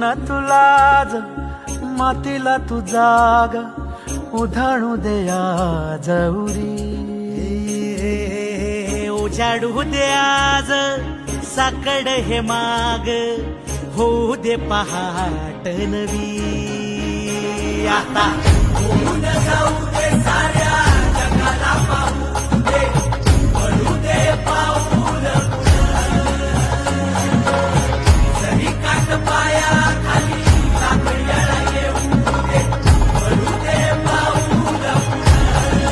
न तुलाज मातीला तू जाग उधाणू दे आज उरी उजाडू दे आज साकड हे माग होऊ दे पहाट नवी आता होऊन जाऊ दे साऱ्या